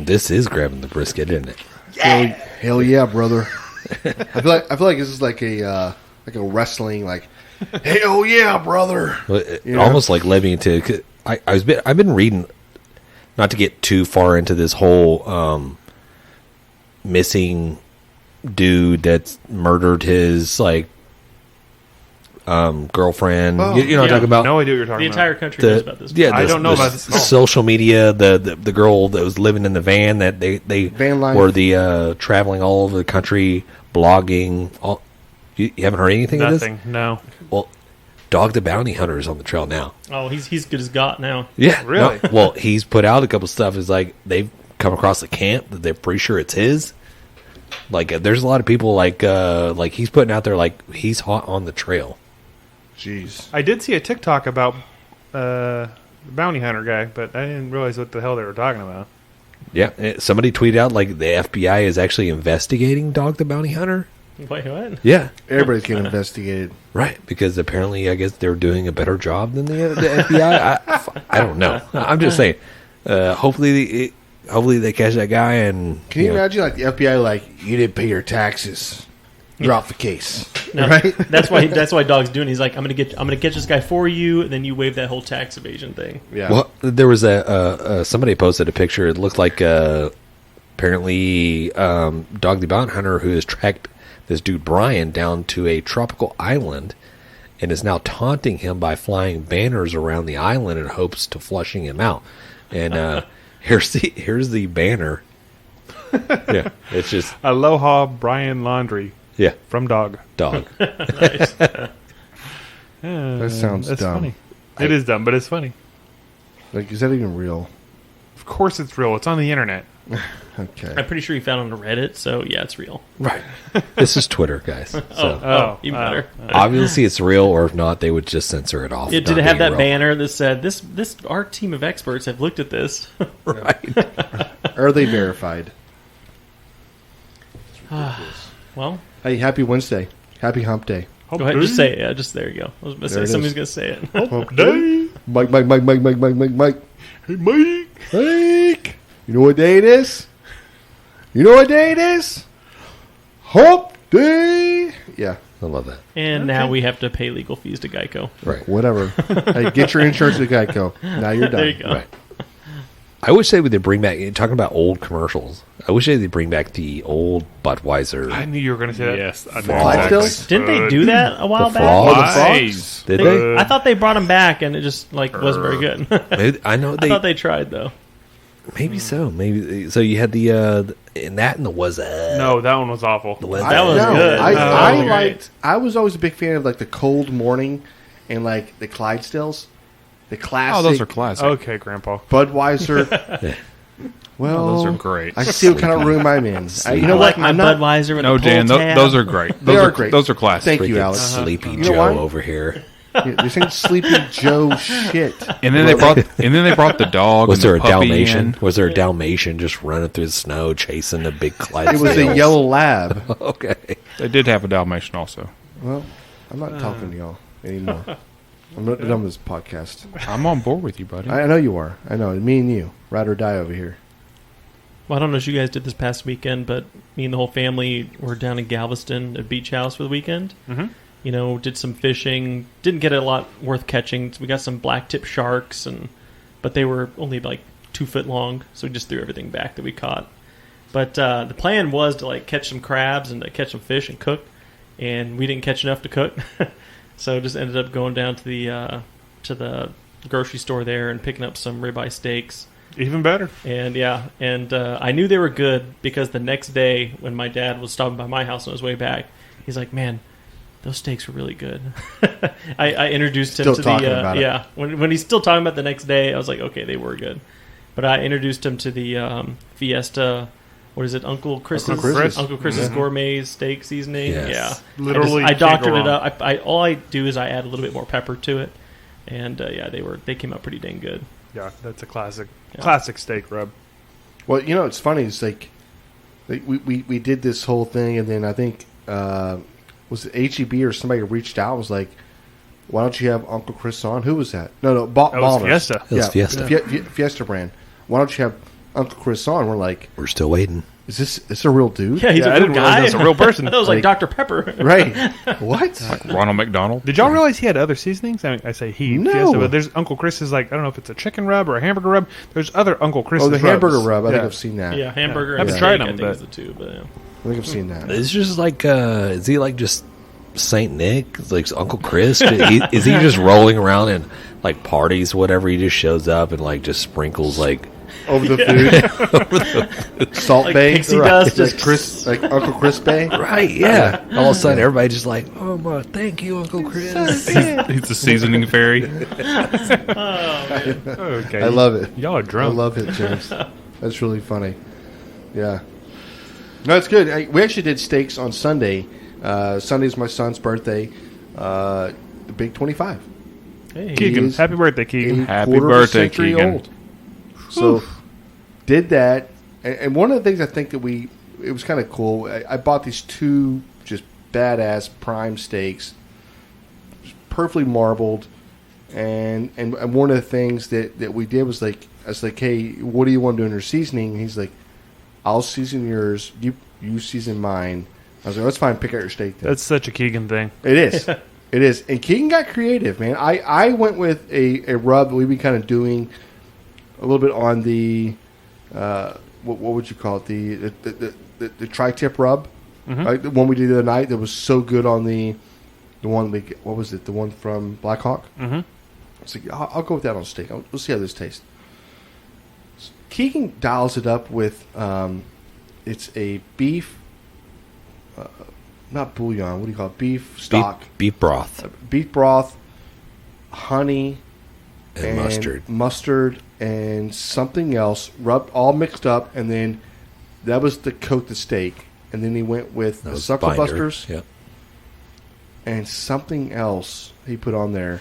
this is grabbing the brisket, isn't it? Yeah. Hell yeah, brother. I feel like this is like a wrestling, like, hell yeah, brother. Almost like levying to. I've been reading, not to get too far into this whole missing dude that's murdered his girlfriend. Oh, you know what I'm talking about? No idea what you're talking The about. entire country knows about this. Yeah, I don't know about this at all. Social media. The girl that was living in the van that they Van life. were the traveling all over the country, blogging. You haven't heard anything of this? Nothing. No. Well, Dog the Bounty Hunter is on the trail now. Oh, he's good as got now. Yeah, Really? no, well, he's put out a couple stuff. Is like they've come across a camp that they're pretty sure it's his. There's a lot of people like he's putting out there like he's hot on the trail. Jeez. I did see a TikTok about the bounty hunter guy, but I didn't realize what the hell they were talking about. Yeah, somebody tweeted out like the FBI is actually investigating Dog the Bounty Hunter. Wait, what? Yeah, Everybody's getting investigated. right. Because apparently, I guess they're doing a better job than the FBI. I don't know. I'm just saying. Hopefully they catch that guy. And Can you imagine like the FBI like, you didn't pay your taxes, drop the case, No, right? That's why Dog's doing. He's like, I'm gonna get this guy for you, and then you waive that whole tax evasion thing. Yeah. Well, there was somebody posted a picture. It looked like apparently Dog the Bounty Hunter who has tracked this dude Brian down to a tropical island and is now taunting him by flying banners around the island in hopes to flushing him out. And here's the banner. Yeah, it's just Aloha Brian Laundry from Dog. Dog. That sounds That's dumb. funny. It is dumb, but it's funny. Like, is that even real? Of course it's real. It's on the internet. Okay. I'm pretty sure he found it on Reddit, so yeah, it's real. Right. This is Twitter, guys. So Even better. obviously it's real, or if not, they would just censor it off. Did not it have being that real. banner that said this? Our team of experts have looked at this. Right. Are they verified? Well, Hey, happy Wednesday. Happy hump day. go ahead, just say it. Yeah, just there you go. I was gonna There it say somebody's is. gonna say it. Hump day. Mike. Hey, Mike. Mike. You know what day it is? Hump day. Yeah, I love that. And now we have to pay legal fees to Geico. Right. whatever. Hey, get your insurance at Geico. Now you're done. There you go. Right. I wish they would bring back, talking about old commercials, I wish they'd bring back the old Budweiser. I knew you were going to say that. Yes. I know Clydesdales? Didn't they do that a while The back? frog? Oh, the Nice. frogs? Did they? I thought they brought them back, and it just wasn't very good. I know I thought they tried though. maybe so. Maybe so. You had the in that and the was No, that one was awful. the was That was No, good. I That was liked. I was always a big fan of like the cold morning and like the Clydesdales, the classic. Oh, those are classic. Okay, Grandpa. Budweiser. Well, Oh, those are great. I can see what kind of room I'm in. You know I like what? my I'm not. Budweiser with No, a pull Dan, tab. those are great. They Those are great. Those are classic. Thank you, freaking Alex. Sleepy You know Joe why? over here. This ain't Sleepy Joe shit. And then they brought the dog. Was and there the a puppy Dalmatian? in. Was there a Dalmatian just running through the snow chasing a big Clydesdale? It was a yellow lab. Okay. They did have a Dalmatian also. Well, I'm not talking to y'all anymore. I'm not done with this podcast. I'm on board with you, buddy. I know you are. I know. Me and you, ride or die over here. Well, I don't know if you guys did this past weekend, but me and the whole family were down in Galveston at Beach House for the weekend. Mhm. You know, did some fishing. Didn't get a lot worth catching. So we got some black tip sharks, but they were only like 2 foot long, so we just threw everything back that we caught. But the plan was to like catch some crabs and to catch some fish and cook, and we didn't catch enough to cook, so just ended up going down to the grocery store there and picking up some ribeye steaks. Even better. And I knew they were good because the next day when my dad was stopping by my house on his way back, he's like, "Man, those steaks were really good." I introduced him Still to talking about it. yeah. When he's still talking about the next day, I was like, "Okay, they were good." But I introduced him to the Fiesta. What is it, Uncle Chris's? Uncle Chris's. Gourmet steak seasoning. Yes. Yeah, Literally I can't doctored go it wrong. up. All I do is I add a little bit more pepper to it, and they came out pretty dang good. Yeah, that's a classic. Yeah. Classic steak rub. Well, you know, it's funny. It's like we did this whole thing, and then I think was it HEB or somebody reached out and was like, "Why don't you have Uncle Chris on?" Who was that? No, That was Bolner. Fiesta. It was Fiesta. Fiesta brand. Why don't you have Uncle Chris on, we're like, We're still waiting. is this a real dude? Yeah, he's Yeah, a I real didn't realize guy. that was a real person. That was like Like- Dr. Pepper. Right. What? Ronald McDonald. Did y'all realize he had other seasonings? I mean, I say he. No. Fiesta, but there's Uncle Chris's, like, I don't know if it's a chicken rub or a hamburger rub. There's other Uncle Chris's Oh, the hamburger rubs. rub. I think Yeah. I've seen that. Yeah, hamburger Yeah. and Haven't steak, tried I them, think but- is the two. But yeah. I think I've seen that. It's just like, is he like just Saint Nick? Like Uncle Chris? Is he just rolling around in like parties, whatever? He just shows up and like just sprinkles like Over the food. Salt Like Bay. pixie dust, Like just- Chris, like Uncle Chris Bay. right, yeah. All of a sudden, everybody just like, oh my, thank you, Uncle Chris. He's the seasoning fairy. Okay. I love it. Y'all are I drunk. love it, James. That's really funny. Yeah. No, it's good. We actually did steaks on Sunday. Sunday's my son's birthday. The big 25. Hey, Keegan, is happy birthday, Keegan. A Happy quarter of a birthday, century Keegan. old. So did that, and one of the things I think that it was kind of cool. I bought these two just badass prime steaks, perfectly marbled, and one of the things that we did was like, I was like, hey, what do you want to do in your seasoning? And he's like, I'll season yours, you season mine. I was like, that's fine, pick out your steak then. That's such a Keegan thing. It is. It is. And Keegan got creative, man. I went with a rub that we've been kind of doing a little bit on the, what would you call it? The tri-tip rub. Right? The one we did the other night that was so good on the one, what was it? The one from Black Hawk? Mm-hmm. So I'll go with that on steak. We'll see how this tastes. Keegan dials it up with, it's a beef, not bouillon, what do you call it? Beef stock. Beef broth Beef broth, honey, and mustard. mustard, and something else, rubbed all mixed up, and then that was to coat the steak. And then he went with That the was Sucklebusters binder. Yep. and something else he put on there.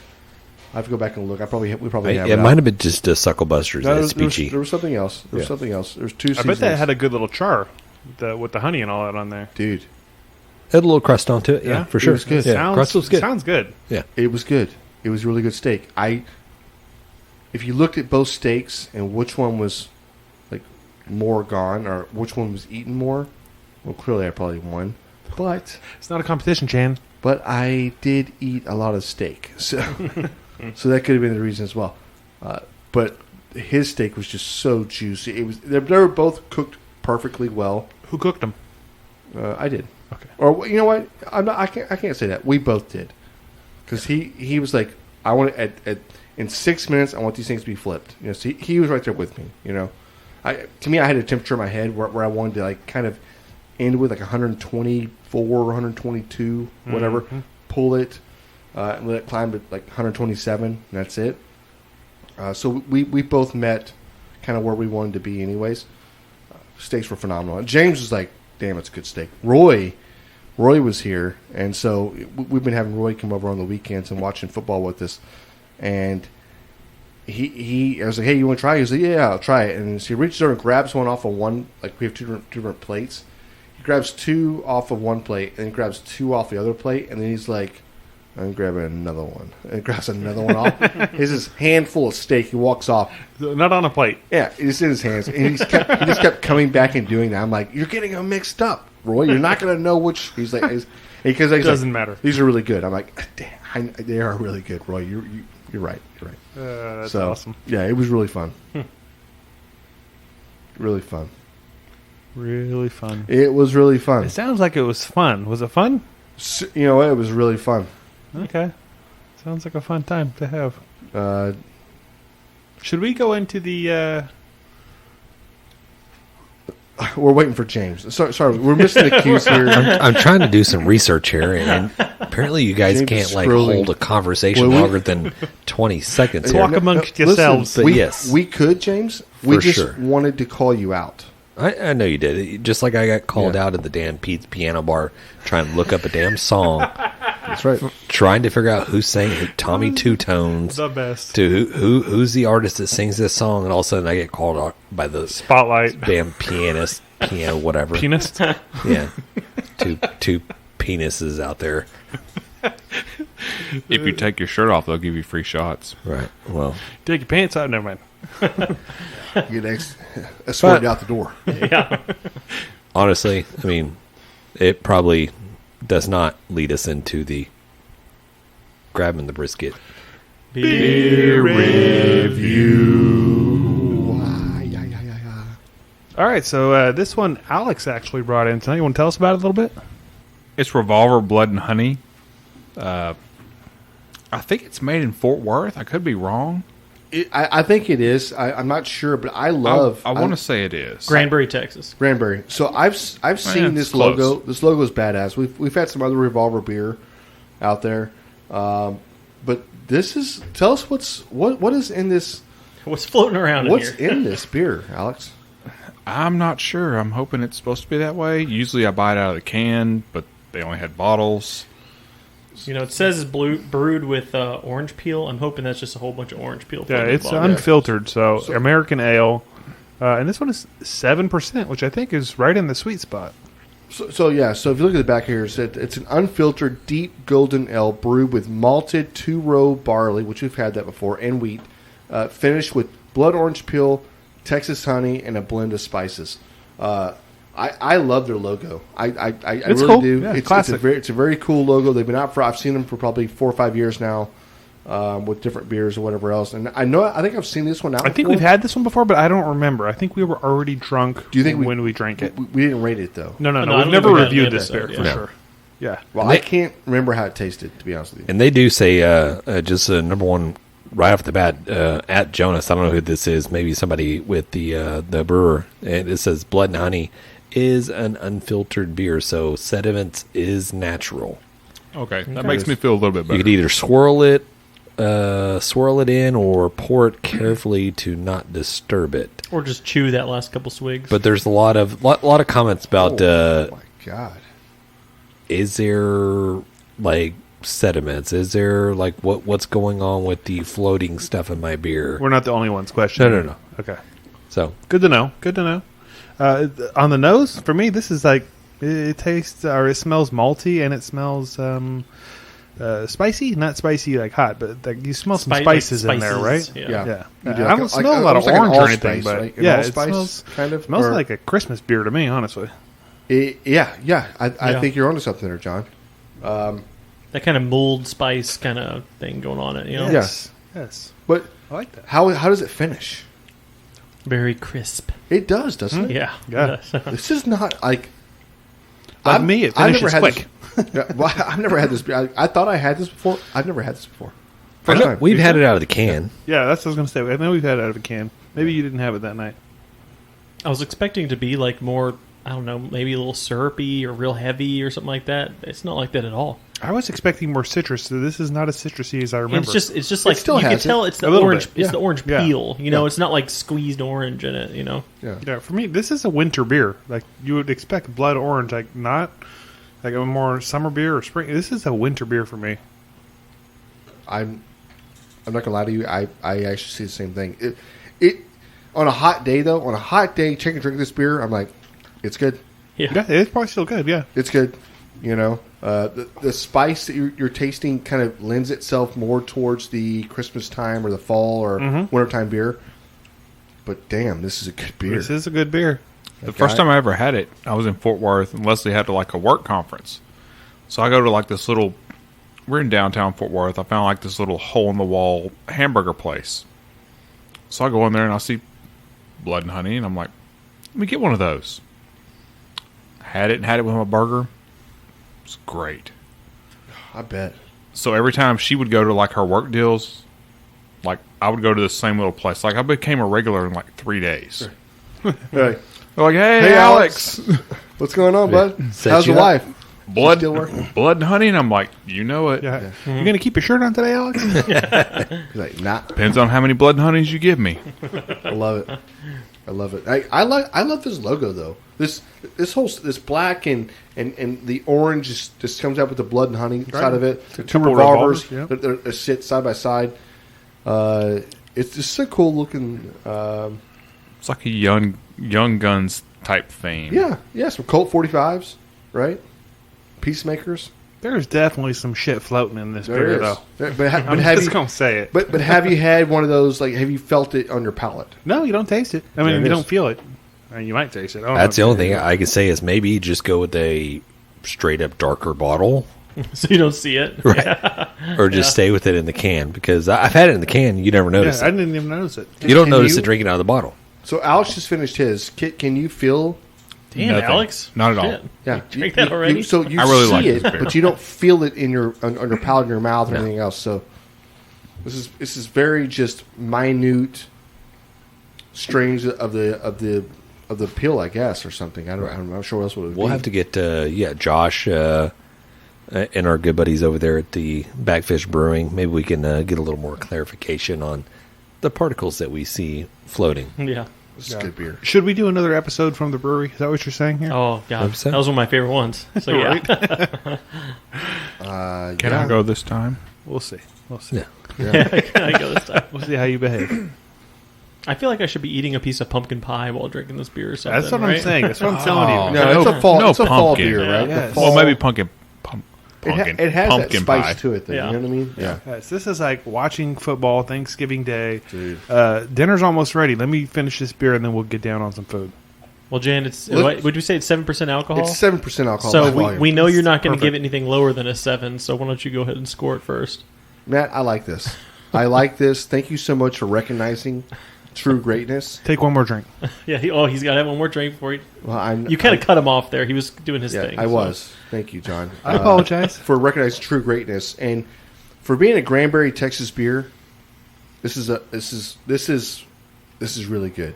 I have to go back and look. We probably have It it. might out. have been just Sucklebusters. No, That's peachy. there was something else. There was Yeah. something else. There was two I seasonings. bet that had a good little char with the honey and all that on there. Dude, It had a little crust onto it. Yeah, Yeah, for it sure. was good. Yeah, crust was good. Sounds good. it was good. It was really good steak. If you looked at both steaks and which one was like more gone or which one was eaten more, well, clearly I probably won. But It's not a competition, Chan. I did eat a lot of steak, so so that could have been the reason as well. But his steak was just so juicy. It was. They were both cooked perfectly well. Who cooked them? I did. Okay. Or you know what? I can't say that. We both did. Because he was like, I want in 6 minutes I want these things to be flipped. You know, so he was right there with me. You know, to me I had a temperature in my head where I wanted to like kind of end with like 124, 122, whatever. Mhm. Pull it, and let it climb to like 127, and that's it. So we both met kind of where we wanted to be, anyways. Steaks were phenomenal. And James was like, "Damn, it's a good steak." Roy was here, and so we've been having Roy come over on the weekends and watching football with us. And I was like, "Hey, you want to try?" He was like, "Yeah, I'll try it." And so he reaches over and grabs one off of one. Like we have two different plates. He grabs two off of one plate, and he grabs two off the other plate, and then he's like, "I'm grabbing another one," and he grabs another one off. He's this handful of steak. He walks off. Not on a plate. Yeah, it's in his hands, and he just kept coming back and doing that. I'm like, "You're getting them mixed up, Roy. You're not going to know which." He's like, because It doesn't matter. These are really good. I'm like, "Damn, they are really good, Roy. You're right. You're right." That's So, awesome. Yeah, it was really fun. Really fun. Really fun. It was really fun. It sounds like it was fun. Was it fun? You know what? It was really fun. Okay. Sounds like a fun time to have. Uh, Should we go into the... we're waiting for James. Sorry, we're missing the cues here. I'm trying to do some research here, and apparently you guys James can't is like scrolling. hold a conversation Well, we- longer than 20 seconds. Talk Here. amongst Listen, yourselves. But we, yes. we could, James. We For just sure. wanted to call you out. I know you did. Just like I got called Yeah. out at the damn Pete's piano bar trying to look up a damn song, That's right. trying to figure out who sang Tommy Two Tones The best. to who's the artist that sings this song, and all of a sudden I get called out by the Spotlight. damn piano, whatever. Pianist. Yeah, two penises out there. If you take your shirt off, they'll give you free shots. Right. Well, Take your pants out. Never mind. Get escorted out the door. Yeah. honestly, I mean, it probably does not lead us into the grabbing the brisket. Beer All right, so this one Alex actually brought in tonight. You want to tell us about it a little bit? It's Revolver Blood and Honey. I think it's made in Fort Worth. I could be wrong. I think it is. I'm not sure, but I love. I want to say it is. Granbury, Texas. Granbury. So I've seen it's this close. logo. This logo is badass. We've had some other Revolver beer out there, but this is. Tell us what is in this. What's floating around What's in here? in this beer, Alex? I'm not sure. I'm hoping it's supposed to be that way. Usually I buy it out of the can, but they only had bottles. You know, it says it's brewed with orange peel. I'm hoping that's just a whole bunch of orange peel. Yeah, floating in it's the bottom. unfiltered, so American ale. And this one is 7%, which I think is right in the sweet spot. So if you look at the back here, it's an unfiltered, deep golden ale brewed with malted two-row barley, which we've had that before, and wheat, finished with blood orange peel, Texas honey, and a blend of spices. I love their logo. I It's really cool. do. Yeah, It's classic. it's a very cool logo. They've been out I've seen them for probably 4 or 5 years now, with different beers or whatever else. And I think I've seen this one out. I think before. we've had this one before, but I don't remember. I think we were already drunk Do you think when we drank it. We didn't rate it though. No, No, I we've don't never think we had any reviewed this episode, beer, for yeah. sure. Yeah. Well, And I they- can't remember how it tasted, to be honest with you. And they do say, just number one, right off the bat, at Jonas, I don't know who this is, maybe somebody with the brewer, and it says Blood and Honey is an unfiltered beer, so sediments is natural. Okay, that makes me feel a little bit You better. could either swirl it in, or pour it carefully to not disturb it. Or just chew that last couple swigs. But there's a lot of comments about Oh my god! is there like sediments? Is there like what's going on with the floating stuff in my beer? We're not the only ones questioning. No. Okay. So Good to know. Good to know. On the nose, for me, this is like it tastes or it smells malty and it smells spicy. Not spicy like hot, but like you smell some spices in there, right? Yeah. Yeah. Yeah. You do I don't smell a lot of almost like an orange or allspice, anything, but right? An yeah, it allspice smells kind of. smells or- like a Christmas beer to me, honestly. Yeah. I Yeah. think you're onto something there, John. That kind of mulled spice kind of thing going on it, you know? Yes. Yes. But I like that. how does it finish? Very crisp. It does, doesn't it? Yeah. Yeah. This is not like. Like me, it finishes quick. I've never had this beer. I thought I had this before. I've never had this before. First time. we've had it out of the can. Yeah, that's what I was going to say. I know we've had it out of a can. Maybe you didn't have it that night. I was expecting to be like more, I don't know, maybe a little syrupy or real heavy or something like that. It's not like that at all. I was expecting more citrus, so this is not as citrusy as I remember. It's just like still you can has it. tell it's A the little orange. bit, It's the orange Yeah. peel. You know, Yeah. it's not like squeezed orange in it. You know. Yeah. Yeah, for me, this is a winter beer. Like you would expect blood orange, like not like a more summer beer or spring. This is a winter beer for me. I'm not gonna lie to you. I actually see the same thing. It on a hot day though. On a hot day, take a drink of this beer. I'm like, it's good. Yeah. Yeah, it's probably still good. Yeah, It's good. You know, the spice that you're tasting kind of lends itself more towards the Christmas time or the fall or wintertime beer. But damn, this is a good beer. this is a good beer. The first time I ever had it, I was in Fort Worth, and Leslie had like a work conference. So I go to like this little. We're in downtown Fort Worth. I found like this little hole in the wall hamburger place. So I go in there and I see Blood and Honey, and I'm like, let me get one of those. Had it with my burger. It's great. I bet. So every time she would go to like her work deals, like I would go to the same little place. Like I became a regular in like 3 days. Hey, They're like, hey, Hey, Alex. what's going on, bud? Set How's you the up. wife? Blood, Still working? blood and honey, and I'm like, you know it. Yeah, you gonna keep your shirt on today, Alex? He's like, nah. Depends on how many blood and honeys you give me. I love it. I love it. I love this logo though. This black and the orange just comes out with the blood and honey side of it. The two Couple revolvers revolvers, that sit side by side. It's just so cool looking. It's like a young guns type theme. Yeah, some Colt 45s, right? Peacemakers. There's definitely some shit floating in this There beer, is. though. But I'm have just you? gonna say it. But have you had one of those? Like, have you felt it on your palate? No, you don't taste it. I There mean, it you is. don't feel it. I mean, you might taste it. I don't That's the know. only thing I can say is maybe just go with a straight up darker bottle, So you don't see it. right? Or just stay with it in the can, because I've had it in the can. You never notice Yeah, I it. didn't even notice it. You don't Can notice you? it drinking out of the bottle. So Alex just finished his. Can you feel? Damn, Nothing. Alex. Not at all. Shit. Yeah, You drank that already? So you I really see like it, this beer. but you don't feel it in your on your palate, in your mouth, or anything else. So this is very just minute strings of the peel, I guess, or something. I'm not sure what else it would We'll be. have to get Josh and our good buddies over there at the Backfish Brewing. Maybe we can get a little more clarification on the particles that we see floating. Yeah. This is good beer. Should we do another episode from the brewery? Is that what you're saying here? Oh, God. Hope so. That was one of my favorite ones. So, yeah. Can I go this time? We'll see. We'll see. Yeah. Can I go this time? We'll see how you behave. I feel like I should be eating a piece of pumpkin pie while drinking this beer or something. That's what right? I'm saying. That's what I'm telling you. No, it's a fall. no it's a fall pumpkin. beer, right? Yeah. The Yes. fall- Well, maybe pumpkin. It has that pumpkin spice pie. to it, though. Yeah. You know what I mean? Yeah. Yes, this is like watching football Thanksgiving Day. Dude. Dinner's almost ready. Let me finish this beer and then we'll get down on some food. Well, Jan, it's Look- would you say it's 7% alcohol? It's 7% alcohol. so by we volume. know you're not going to Perfect. give it anything lower than a 7, so why don't you go ahead and score it first? Matt, I like this. I like this. Thank you so much for recognizing true greatness. Take one more drink. Yeah, he's got to have one more drink for you. Well, You kind of cut him off there. He was doing his thing. I so. was. Thank you, John. I apologize. For recognizing true greatness and for being a Granberry Texas beer. This is really good.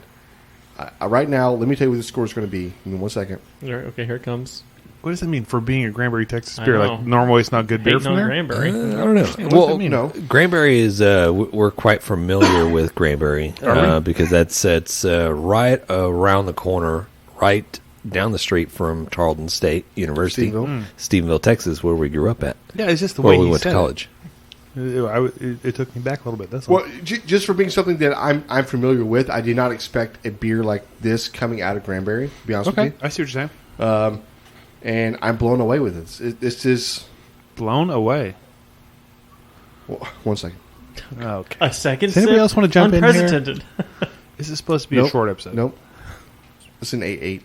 Right now, let me tell you what the score is going to be. In 1 second. All right, okay, here it comes. What does that mean for being a Granberry Texas I beer? know. Like normally it's not good beer Hating from on there. Granberry. I don't know. does Well, that mean? No. Granberry is we're quite familiar with Granberry because that's right around the corner, right down the street from Tarleton State University, Stephenville, Texas, where we grew up at. Yeah, it's just the Where way we he went to said college. It took me back a little bit. That's all. Well, just for being something that I'm familiar with, I did not expect a beer like this coming out of Granberry. To be honest Okay, with I see what you're saying. you, and I'm blown away with it. This is. Blown away. Well, 1 second. Okay. A second Does anybody sip? else want to jump in here? Unprecedented. This is supposed to be a Nope. short episode. Nope. It's an 8.8.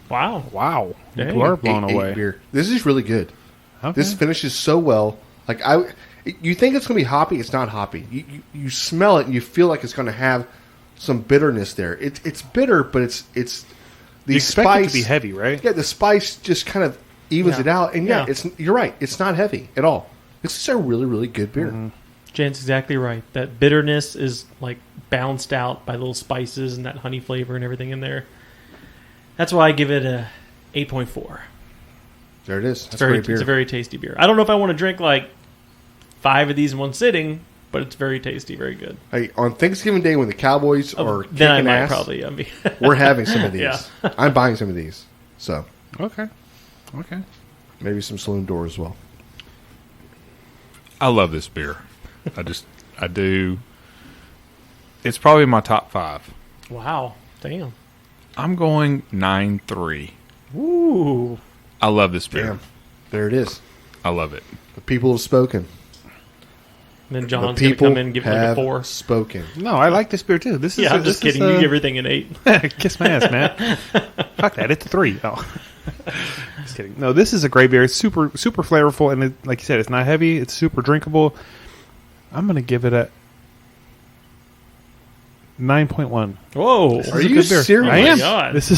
Wow. Wow. Dang. You are blown 8.8 away. beer. This is really good. Okay. This finishes so well. Like you think it's going to be hoppy. It's not hoppy. You smell it and you feel like it's going to have some bitterness there. It's bitter, but it's the you expect spice it to be heavy, right? Yeah, the spice just kind of evens Yeah. it out. And Yeah. you're right. It's not heavy at all. This is a really, really good beer. Mm-hmm. Jan's exactly right. That bitterness is like balanced out by little spices and that honey flavor and everything in there. That's why I give it a 8.4. There it is. That's Very, a great beer. it's a very tasty beer. I don't know if I want to drink like 5 of these in one sitting, but it's very tasty, very good. Hey, on Thanksgiving Day when the Cowboys are Then I kicking might ass, probably. I mean, we're having some of these. Yeah. I'm buying some of these. So Okay. Okay. maybe some Saloon Door as well. I love this beer. I do. It's probably my top 5. wow, damn, I'm going 9.3. ooh, I love this beer. Damn. There it is. I love it. The people have spoken. and then The John's gonna people come in and give it like a have 4. spoken. No, I like this beer too. This is Yeah, I'm just kidding. You give everything an 8. Kiss my ass, man. Fuck that. It's a 3. Oh. Just kidding. No, this is a great beer. It's super flavorful, and like you said, it's not heavy. It's super drinkable. I'm gonna give it a 9.1. Whoa, Are you serious? I Oh my am. God. This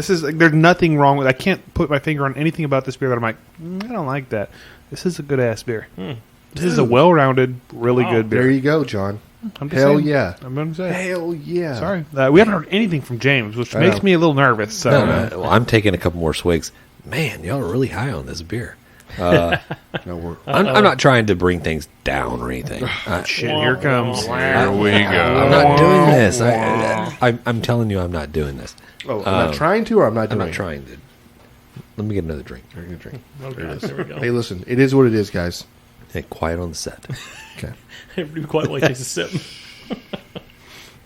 is. There's nothing wrong with. I can't put my finger on anything about this beer that I'm like, I don't like that. This is a good ass beer. This is a well-rounded, really Wow. good beer. There you go, John. I'm just Hell saying. yeah. I'm gonna say. Hell yeah. Sorry, we haven't heard anything from James, which I makes know. me a little nervous. So Well, I'm taking a couple more swigs. Man, y'all are really high on this beer. No, we're, I'm not trying to bring things down or anything. shit, here it comes. Here we I'm go. not doing this. I'm telling you, I'm not doing this. I'm not trying to, or I'm not I'm doing not it? trying to. Let me get another drink. Very good drink. Oh, God, there we go. Hey, listen, it is what it is, guys. Hey, quiet on the set. Okay. Everybody quite like takes a sip.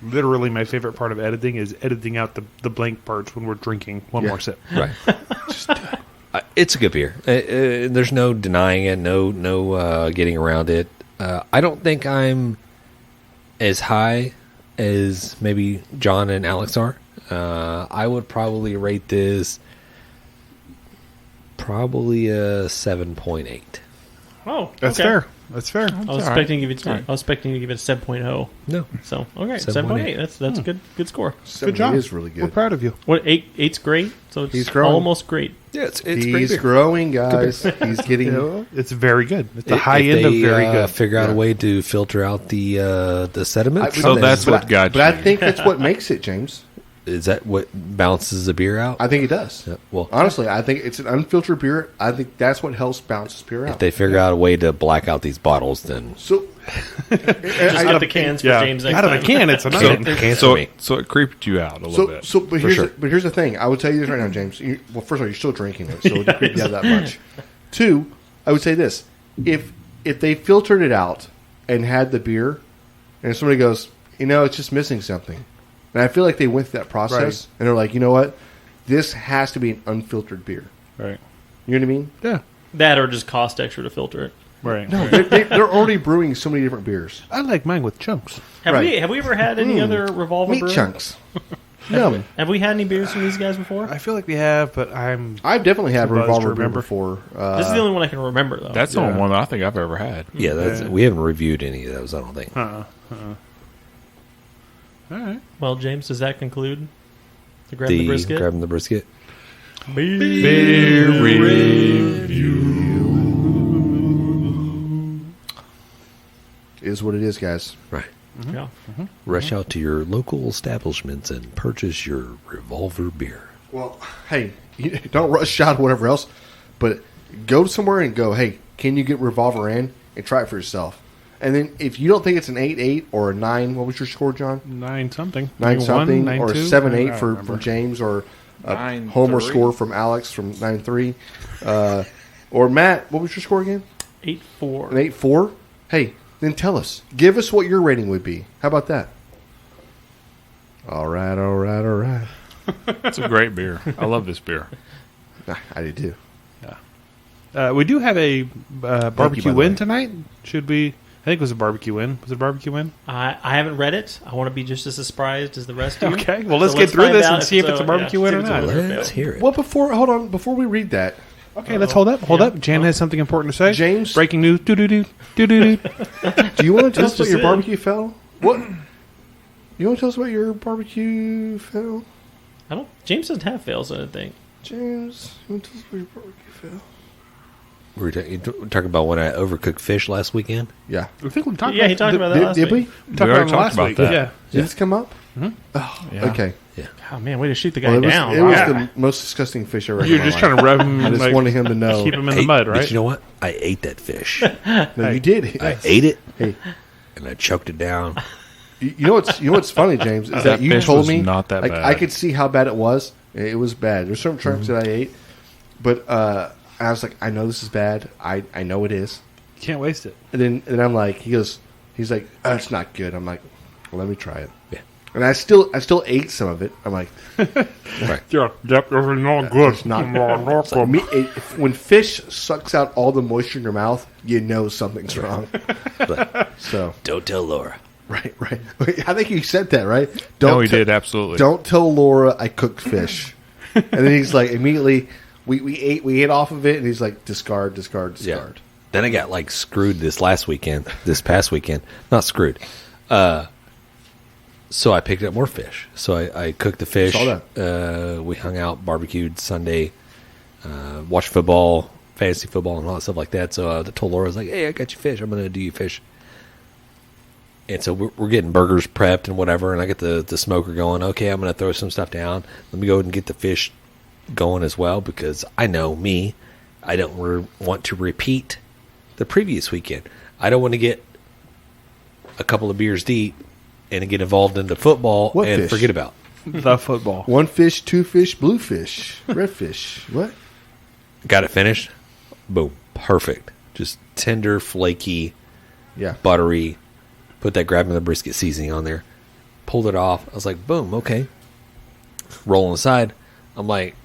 Literally, my favorite part of editing is editing out the blank parts when we're drinking. One more sip. Right. It's a good beer. There's no denying it. No getting around it. I don't think I'm as high as maybe John and Alex are. I would probably rate this probably a 7.8. Oh, That's okay. fair. That's fair. I was expecting to give it. I was expecting to give it a 7.0. No, So okay, 7.8. 7.8. That's a good score. Good job. It is really We're good. proud of you. What 8's great. So it's He's growing. almost great. yeah, it's great He's beer. growing, guys. He's getting. It's very good. It's the If high end of they, very good. Figure out Yeah. a way to filter out the sediment. So that's but what got But I you. think that's what makes it, James. Is that what balances the beer out? I think it does. Yeah, well, Honestly, I think it's an unfiltered beer. I think that's what helps balance this beer out. if they figure out a way to black out these bottles, then So, Just get the cans for James next out of time. the can, it's a so, night. cancel So, me. so it creeped you out a little bit. but here's the thing. I would tell you this right now, James. Well, first of all, you're still drinking it, so it doesn't creep you out that much. Two, I would say this: if they filtered it out and had the beer, and somebody goes, it's just missing something, and I feel like they went through that process, Right. and they're like, you know what, this has to be an unfiltered beer. Right. You know what I mean? Yeah. That or just cost extra to filter it. Right. No, they're already brewing so many different beers. I like mine with chunks. Have Right. we ever had any other Revolver Meat brew? chunks. Yum. Have we had any beers from these guys before? I feel like we have, but I'm. I've definitely had Too buzzed to Revolver beer remember. before. This is the only one I can remember, though. That's the only one that I think I've ever had. Yeah, that's, we haven't reviewed any of those. I don't think. All right. Well, James, does that conclude the grab the brisket? Grabbing the brisket. Beer review. Is what it is, guys. Right. Yeah. Rush out to your local establishments and purchase your Revolver beer. Well, hey, don't rush out or whatever else, but go somewhere and go, hey, can you get Revolver in and try it for yourself? And then if you don't think it's an 8.8 or a 9, what was your score, John? 9 something. 9 something, 9 or a 2? 7.8 I for don't remember. James, or a 9.3. homer score from Alex from 9.3. Or Matt, what was your score again? 8.4. An 8.4? Hey, then tell us. Give us what your rating would be. How about that? All right. It's a great beer. I love this beer. I do too. We do have a barbecue by the win way. tonight. Should we? I think it was a barbecue win. Was it a barbecue win? I haven't read it. I want to be just as surprised as the rest of you. Okay. Well, let's So get through find this out and see if it's a barbecue win or see if not. it's a win or Let's fail. hear it. Well, before we read that, Okay, let's hold up. Hold Yeah. up. Jan has something important to say. James? Breaking news. Do do do do do do. do you want to tell us That's about your just it. barbecue fail? What? You want to tell us about your barbecue fail? James doesn't have fails, I don't think. James, you want to tell us about your barbecue fail? We were talking about when I overcooked fish last weekend. Yeah. I think we talked. Yeah, he talked about that Did, last did week. we? Talked already about it talked last about week. that. Yeah. Did this come up? Mm-hmm. Yeah. Okay. Oh, man, way to shoot the guy Well, it was, down. it was Wow. the most disgusting fish I ever You're had in just my trying life. to rub him. I just like, wanted him to know. keep him in the mud, But right? you know what? I ate that fish. No, you did. I ate it, Hey, and I choked it down. you know what's funny, James, is that That you fish told was me not that like, bad. I could see how bad it was. It was bad. There's certain chunks that I ate, but I was like, I know this is bad. I know it is. Can't waste it. And then I'm like, he's like, oh, it's not good. I'm like, well, let me try it. Yeah. And I still ate some of it. I'm like, Right. Yeah, yep, this is not good. it's not good. When fish sucks out all the moisture in your mouth, you know something's wrong. But So don't tell Laura. right. I think you said that right. No, he te- did, absolutely. Don't tell Laura I cooked fish. And then he's like, immediately we ate off of it, and he's like, discard. Yeah. Then I got like screwed this past weekend. Not screwed. So I picked up more fish. So I cooked the fish. Saw that. We hung out, barbecued Sunday, watched football, fantasy football, and all that stuff like that. So I told Laura, I was like, hey, I got you fish. I'm going to do you fish. And so we're getting burgers prepped and whatever, and I get the smoker going. Okay, I'm going to throw some stuff down. Let me go ahead and get the fish going as well, because I know me. I don't want to repeat the previous weekend. I don't want to get a couple of beers deep and get involved into football What and fish? forget about. The football. One fish, two fish, blue fish, red fish. What? Got it finished. Boom. Perfect. Just tender, flaky, Yeah. buttery. Put that grabbing the brisket seasoning on there. Pulled it off. I was like, boom, okay. Rolling aside. I'm like,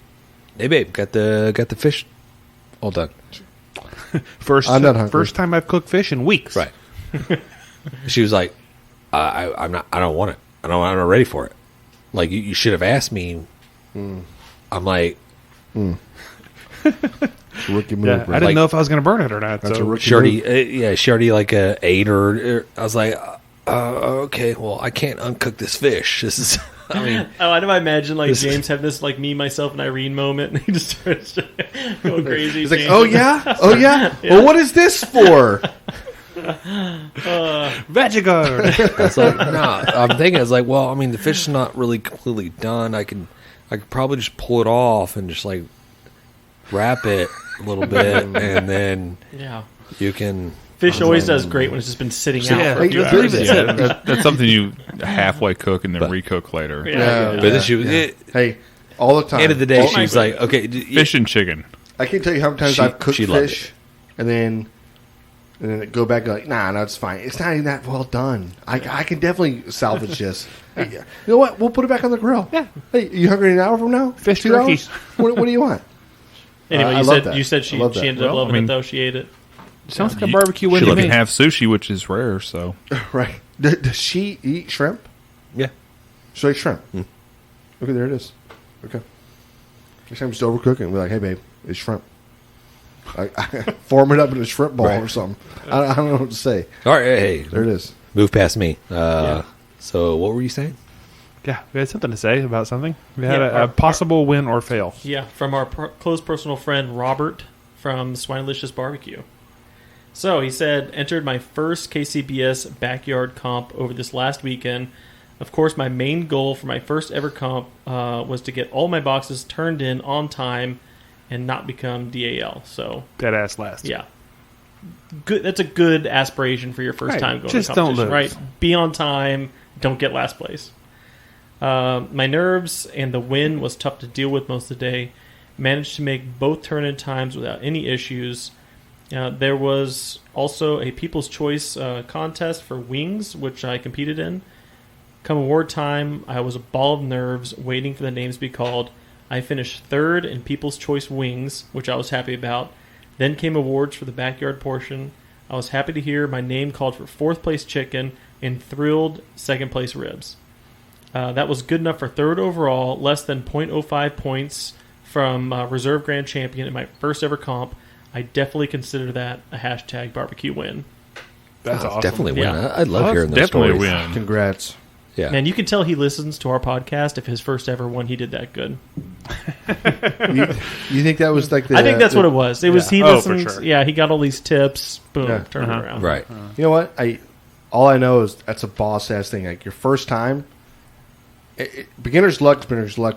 hey babe, got the fish all done. I'm not hungry. First time I've cooked fish in weeks. Right. She was like, I'm not. I don't want it. I'm not ready for it. Like you should have asked me. I'm like, It's a rookie move. Yeah, bro. I didn't Like- know if I was going to burn it or not. That's a So rookie she already, move. she already like ate or I was like, okay, well, I can't uncook this fish. This is, I mean, Oh, I do imagine like This- James have this like me, myself, and Irene moment, and he just starts going crazy. He's like, James oh is- yeah, oh yeah. Well, what is this for? Veggie. it's like, no, I'm thinking, it's like, well, I mean, the fish is not really completely done. I could probably just pull it off and just like wrap it a little bit, and then Yeah. you can. Fish always does great when it's just been sitting out Yeah, for a like, few let's hours. leave it. Yeah, that's something you halfway cook and then recook later. Yeah. But then she was. Hey, all the time. End of the day, All- she was like, okay, Fish and chicken. I can't tell you how many times She- I've cooked she loved fish, and then go back and like, nah, no, it's fine. It's not even that well done. I can definitely salvage this. Hey, you know what? We'll put it back on the grill. Yeah. Hey, you hungry an hour from now? Fish 2 turkey. hours? What do you want? Anyway, I you love said that. you said I she love that. ended up Well, loving I mean- it though. She ate it. Sounds like a You- barbecue She win to let me me. have sushi, which is rare. So Right. Does she eat shrimp? yeah. Straight shrimp. Okay, there it is. Okay. Next time, just overcook it and be like, hey, babe, it's shrimp. I form it up in a shrimp ball Right. or something. I don't know what to say. All right, hey, There it is. move past me. So what were you saying? Yeah, we had something to say about something. We had Yeah, a possible win or fail. Yeah, from our close personal friend Robert from Swine-O-Licious Barbecue. So he said, entered my first KCBS backyard comp over this last weekend. Of course, my main goal for my first ever comp was to get all my boxes turned in on time and not become DAL. So Dead ass last. yeah, good. That's a good aspiration for your first Right, time going just to don't competition, lose. right? Be on time. Don't get last place. My nerves and the wind was tough to deal with most of the day. Managed to make both turn-in times without any issues. There was also a People's Choice contest for wings, which I competed in. Come award time, I was a ball of nerves waiting for the names to be called. I finished third in People's Choice wings, which I was happy about. Then came awards for the backyard portion. I was happy to hear my name called for fourth place chicken and thrilled second place ribs. That was good enough for third overall, less than 0.05 points from Reserve Grand Champion in my first ever comp. I definitely consider that a hashtag barbecue win. That's Oh, awesome. Definitely win. Yeah. I love Well, hearing that's those definitely stories. a win. Congrats. Yeah. Man, you can tell he listens to our podcast. If his first ever one, he did that good. You think that was like the... I think that's what it was. It was Yeah. he Oh, for listened. sure. Yeah, he got all these tips. Boom, Yeah. turn it around. Right. You know what? All I know is that's a boss-ass thing. Like, your first time... beginner's luck,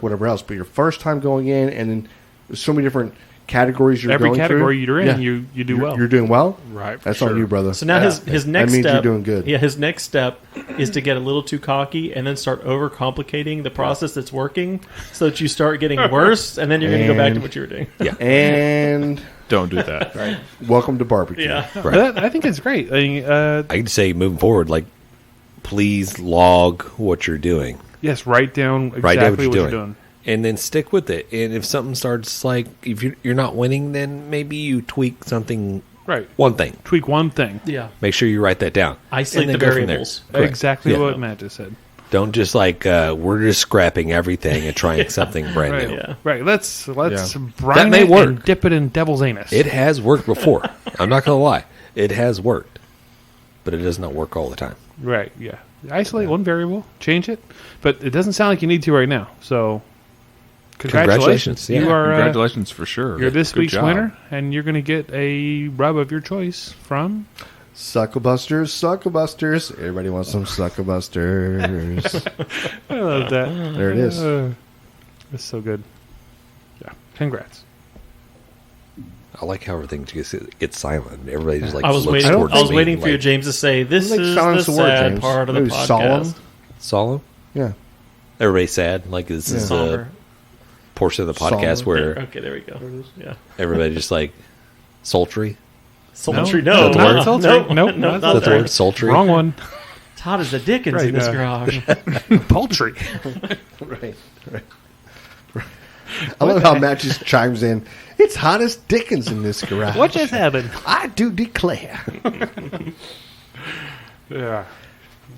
whatever else. But your first time going in, and then there's so many different categories you're Every going category through. you're in, Yeah. you do You're- well. You're doing well? Right, for That's sure. on you, brother. So now his next means step. you're doing good. Yeah, his next step is to get a little too cocky and then start overcomplicating the process that's working, so that you start getting worse, and then you're going to go back to And- what you were doing. And Don't do that. welcome to barbecue. Yeah. Right. I think it's great. I mean, I can say moving forward, like, please log what you're doing. yes, write down exactly Write down what you're doing. And then stick with it. And if something starts, like, if you're not winning, then maybe you tweak something, Right. one thing. Tweak one thing. Yeah. Make sure you write that down. Isolate And then the go from there. variables. Correct. Exactly Yeah. what Matt just said. Don't just, like, we're just scrapping everything and trying something brand Right. new. Yeah. Right. Let's Yeah. brine That may it work. and dip it in devil's anus. It has worked before. I'm not going to lie. It has worked. But it does not work all the time. Right. Yeah. Isolate one variable, change it, but it doesn't sound like you need to right now. So, congratulations! Yeah. You are Congratulations for sure. you're this Good week's job. winner, and you're going to get a rub of your choice from. Sucklebusters. Everybody wants some Sucklebusters. I love that. There it is. That's so good. Yeah. Congrats. I like how everything just gets silent. Everybody just, like, I was looks waiting. towards I was me, waiting for you, like, James, to say this Like is silence the the word, sad James. part of the Maybe podcast. solemn. Solemn? Yeah. Everybody's sad. Like, this is a Somber. portion of the podcast Somber. where Okay, there we go. Yeah. everybody just, like, sultry. Sultry. No, No, not no, sultry. no, Nope, no, not not That's the that. word, sultry. Wrong one. It's hot as the Dickens Right, in this yeah. garage. Poultry. Right. I love how Matt just chimes in. It's hot as Dickens in this garage. What just happened? I do declare. Yeah.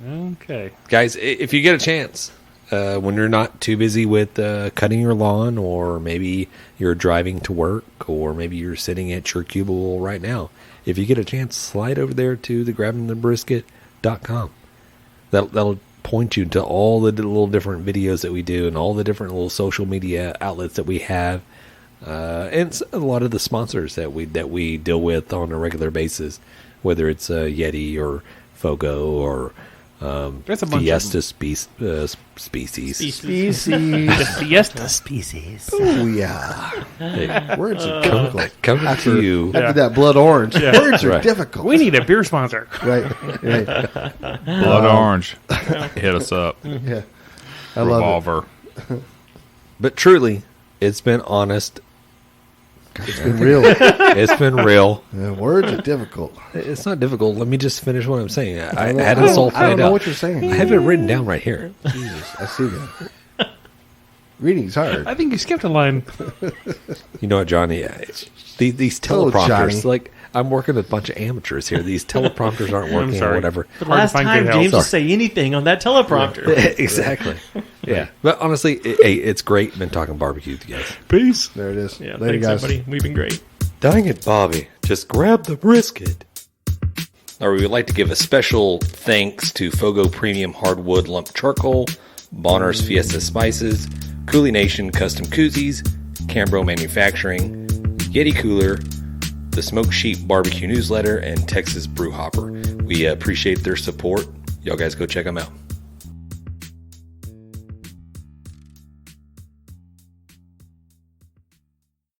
Okay. Guys, if you get a chance, when you're not too busy with cutting your lawn, or maybe you're driving to work, or maybe you're sitting at your cubicle right now, if you get a chance, slide over there to the grabbingthebrisket.com. That'll point you to all the little different videos that we do and all the different little social media outlets that we have, and a lot of the sponsors that we deal with on a regular basis, whether it's Yeti or Fogo or There's a bunch Fiesta of species. Species. the Fiesta species. Oh, yeah. Hey, Words are difficult. coming to you. After that blood orange. Yeah. Words are Right. difficult. We need a beer sponsor. Right. Blood Orange. Hit us up. Yeah. I love Revolver. But truly, it's been honest. it. It's been real. It's been real. Yeah, words are difficult. It's not difficult. Let me just finish what I'm saying. I don't know- had I it don't- all I don't planned know out. what you're saying. I have it written down right here. Jesus, I see that. Reading's hard. I think you skipped a line. You know what, Johnny? These Oh, teleprompters, Johnny. like, I'm working with a bunch of amateurs here. These teleprompters aren't working or sorry. whatever. The Hard to last find time good help. James will say anything on that teleprompter. Exactly. Yeah. But honestly, it's great. Been talking barbecue with you guys. Peace. There it is. Yeah, Later, thanks, guys. everybody. We've been great. Dang it, Bobby. Just grab the brisket. Or we would like to give a special thanks to Fogo Premium Hardwood Lump Charcoal, Bolner's Fiesta Spices, CoolieNation Custom Koozies, Cambro Manufacturing, Yeti Cooler, the Smoke Sheep Barbecue Newsletter, and Texas Brew Hopper. We appreciate their support. Y'all guys go check them out.